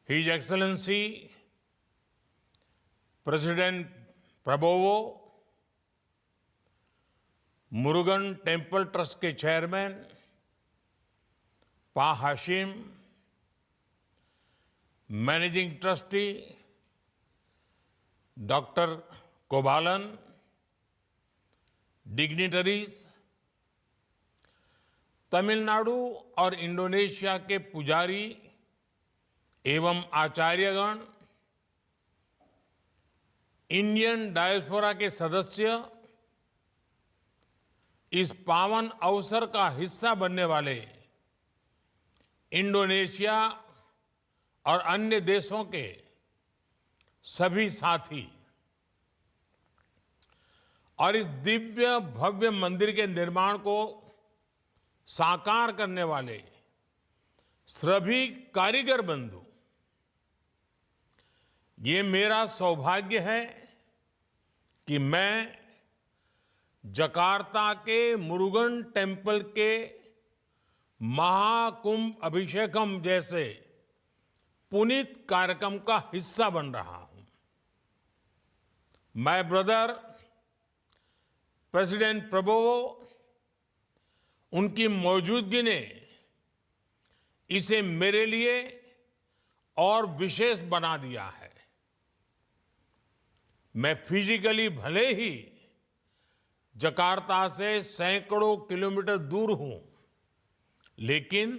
His Excellency President Prabowo, Murugan temple trust के chairman Pa Hashim, managing trustee doctor Kobalan, dignitaries, Tamil Nadu और Indonesia के पुजारी एवं आचार्यगण, इंडियन डायस्पोरा के सदस्य, इस पावन अवसर का हिस्सा बनने वाले इंडोनेशिया और अन्य देशों के सभी साथी और इस दिव्य भव्य मंदिर के निर्माण को साकार करने वाले सभी कारीगर बंधु, ये मेरा सौभाग्य है कि मैं जकार्ता के मुरुगन टेम्पल के महाकुंभ अभिषेकम जैसे पुनीत कार्यक्रम का हिस्सा बन रहा हूं। माय ब्रदर प्रेसिडेंट प्रबोवो, उनकी मौजूदगी ने इसे मेरे लिए और विशेष बना दिया है। मैं फिजिकली भले ही जकार्ता से सैकड़ों किलोमीटर दूर हूं, लेकिन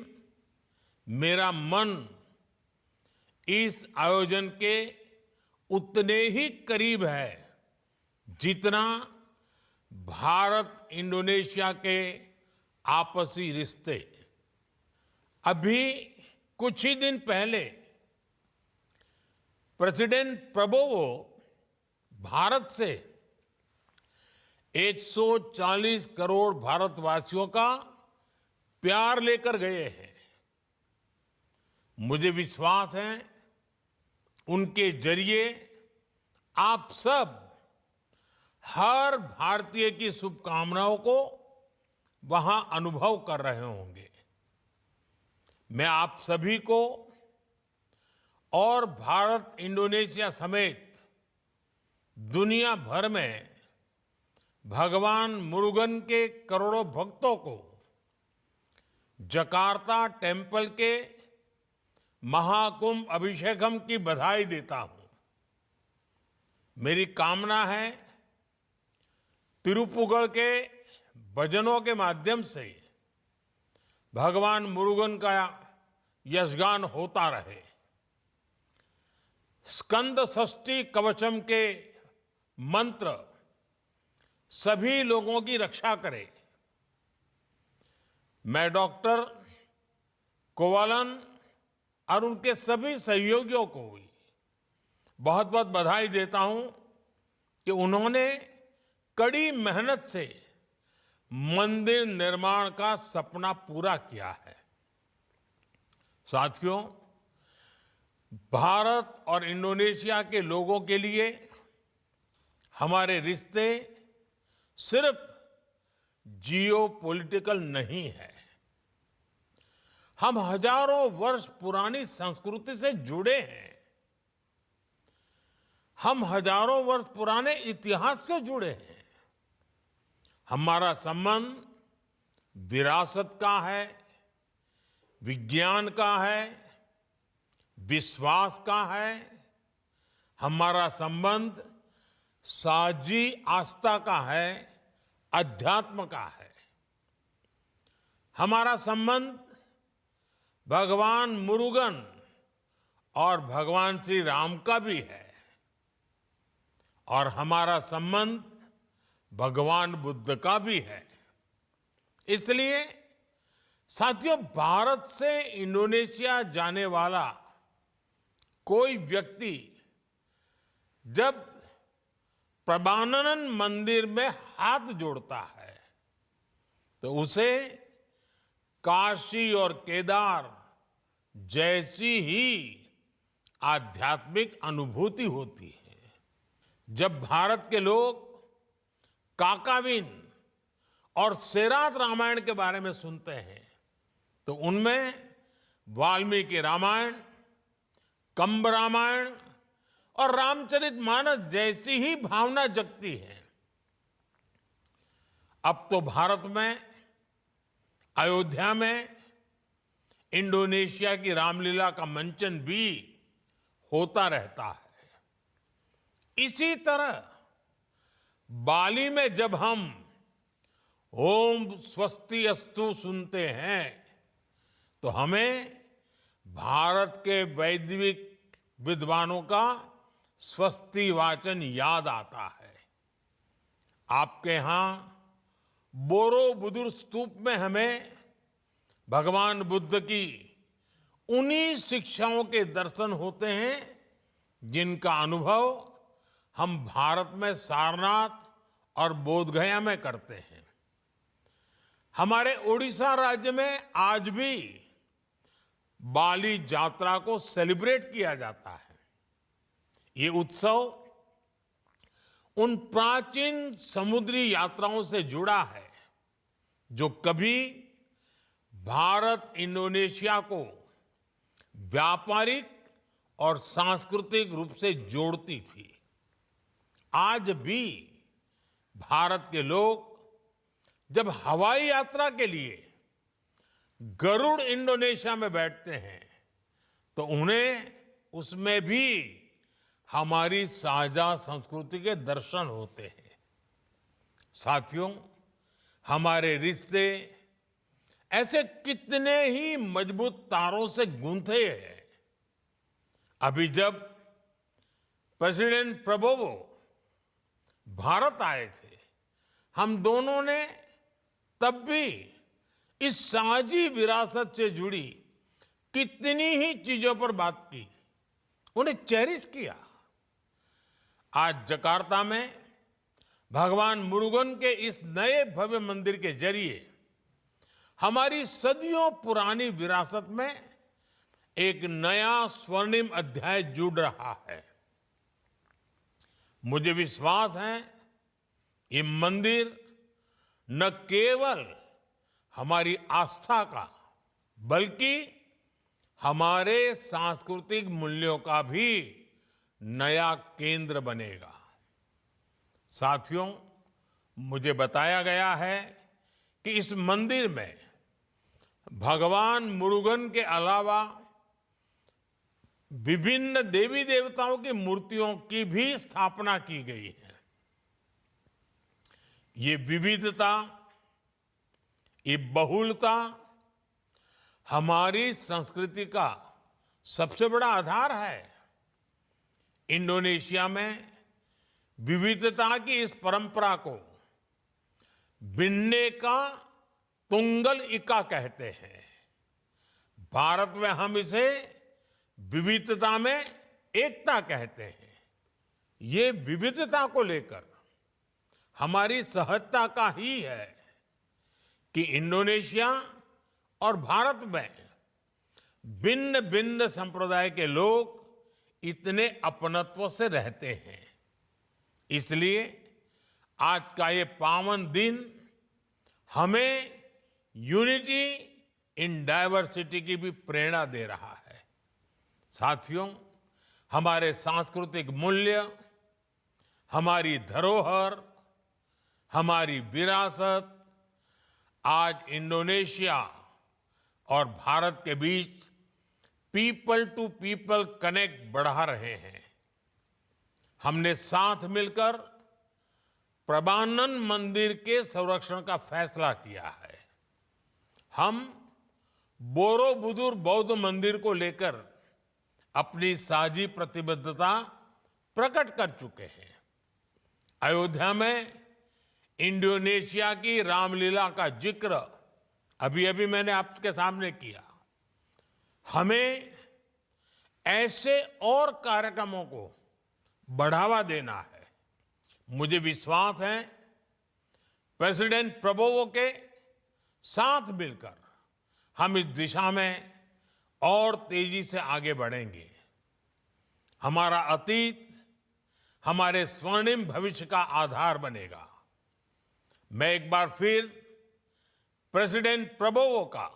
मेरा मन इस आयोजन के उतने ही करीब है जितना भारत इंडोनेशिया के आपसी रिश्ते। अभी कुछ ही दिन पहले प्रेसिडेंट प्रबोवो भारत से 140 करोड़ भारतवासियों का प्यार लेकर गए हैं। मुझे विश्वास है उनके जरिए आप सब हर भारतीय की शुभकामनाओं को वहां अनुभव कर रहे होंगे। मैं आप सभी को और भारत इंडोनेशिया समेत दुनिया भर में भगवान मुरुगन के करोड़ों भक्तों को जकार्ता टेम्पल के महाकुंभ अभिषेकम की बधाई देता हूं। मेरी कामना है तिरुपुगढ़ के भजनों के माध्यम से भगवान मुरुगन का यशगान होता रहे। स्कंद षष्ठी कवचम के मंत्र सभी लोगों की रक्षा करे। मैं डॉक्टर कोवालन और उनके सभी सहयोगियों को भी बहुत बहुत बधाई देता हूं कि उन्होंने कड़ी मेहनत से मंदिर निर्माण का सपना पूरा किया है। साथियों, भारत और इंडोनेशिया के लोगों के लिए हमारे रिश्ते सिर्फ जियोपॉलिटिकल नहीं है। हम हजारों वर्ष पुरानी संस्कृति से जुड़े हैं। हम हजारों वर्ष पुराने इतिहास से जुड़े हैं। हमारा संबंध विरासत का है, विज्ञान का है, विश्वास का है। हमारा संबंध साझी आस्था का है, अध्यात्म का है। हमारा संबंध भगवान मुरुगन और भगवान श्री राम का भी है और हमारा संबंध भगवान बुद्ध का भी है। इसलिए साथियों, भारत से इंडोनेशिया जाने वाला कोई व्यक्ति जब प्रभानन मंदिर में हाथ जोड़ता है तो उसे काशी और केदार जैसी ही आध्यात्मिक अनुभूति होती है। जब भारत के लोग काकाविन और सेरात रामायण के बारे में सुनते हैं तो उनमें वाल्मीकि रामायण, कंब रामायण और रामचरितमानस जैसी ही भावना जगती है। अब तो भारत में, अयोध्या में इंडोनेशिया की रामलीला का मंचन भी होता रहता है। इसी तरह बाली में जब हम ओम स्वस्ति अस्तु सुनते हैं तो हमें भारत के वैदिक विद्वानों का स्वस्ति वाचन याद आता है। आपके यहां बोरोबुदुर स्तूप में हमें भगवान बुद्ध की उन्हीं शिक्षाओं के दर्शन होते हैं जिनका अनुभव हम भारत में सारनाथ और बोधगया में करते हैं। हमारे ओडिशा राज्य में आज भी बाली यात्रा को सेलिब्रेट किया जाता है। ये उत्सव उन प्राचीन समुद्री यात्राओं से जुड़ा है जो कभी भारत इंडोनेशिया को व्यापारिक और सांस्कृतिक रूप से जोड़ती थी। आज भी भारत के लोग जब हवाई यात्रा के लिए गरुड़ इंडोनेशिया में बैठते हैं तो उन्हें उसमें भी हमारी साझा संस्कृति के दर्शन होते हैं। साथियों, हमारे रिश्ते ऐसे कितने ही मजबूत तारों से गूंथे हैं। अभी जब प्रेसिडेंट प्रबोवो भारत आए थे, हम दोनों ने तब भी इस साझी विरासत से जुड़ी कितनी ही चीजों पर बात की, उन्हें चेरिश किया। आज जकार्ता में भगवान मुरुगन के इस नए भव्य मंदिर के जरिए हमारी सदियों पुरानी विरासत में एक नया स्वर्णिम अध्याय जुड़ रहा है। मुझे विश्वास है ये मंदिर न केवल हमारी आस्था का बल्कि हमारे सांस्कृतिक मूल्यों का भी नया केंद्र बनेगा। साथियों, मुझे बताया गया है कि इस मंदिर में भगवान मुरुगन के अलावा विभिन्न देवी देवताओं की मूर्तियों की भी स्थापना की गई है। ये विविधता, ये बहुलता हमारी संस्कृति का सबसे बड़ा आधार है। इंडोनेशिया में विविधता की इस परंपरा को बिन्नेका तुंगल इका कहते हैं। भारत में हम इसे विविधता में एकता कहते हैं। ये विविधता को लेकर हमारी सहजता का ही है कि इंडोनेशिया और भारत में भिन्न भिन्न संप्रदाय के लोग इतने अपनत्व से रहते हैं। इसलिए आज का ये पावन दिन हमें यूनिटी इन डाइवर्सिटी की भी प्रेरणा दे रहा है। साथियों, हमारे सांस्कृतिक मूल्य, हमारी धरोहर, हमारी विरासत आज इंडोनेशिया और भारत के बीच पीपल टू पीपल कनेक्ट बढ़ा रहे हैं। हमने साथ मिलकर प्रबानन मंदिर के संरक्षण का फैसला किया है। हम बोरोबुदुर बौद्ध मंदिर को लेकर अपनी साझी प्रतिबद्धता प्रकट कर चुके हैं। अयोध्या में इंडोनेशिया की रामलीला का जिक्र अभी अभी मैंने आपके सामने किया। हमें ऐसे और कार्यक्रमों को बढ़ावा देना है। मुझे विश्वास है प्रेसिडेंट प्रबोवो के साथ मिलकर हम इस दिशा में और तेजी से आगे बढ़ेंगे। हमारा अतीत हमारे स्वर्णिम भविष्य का आधार बनेगा। मैं एक बार फिर प्रेसिडेंट प्रबोवो का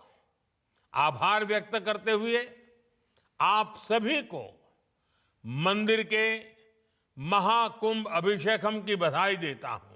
आभार व्यक्त करते हुए आप सभी को मंदिर के महाकुंभ अभिषेकम की बधाई देता हूं।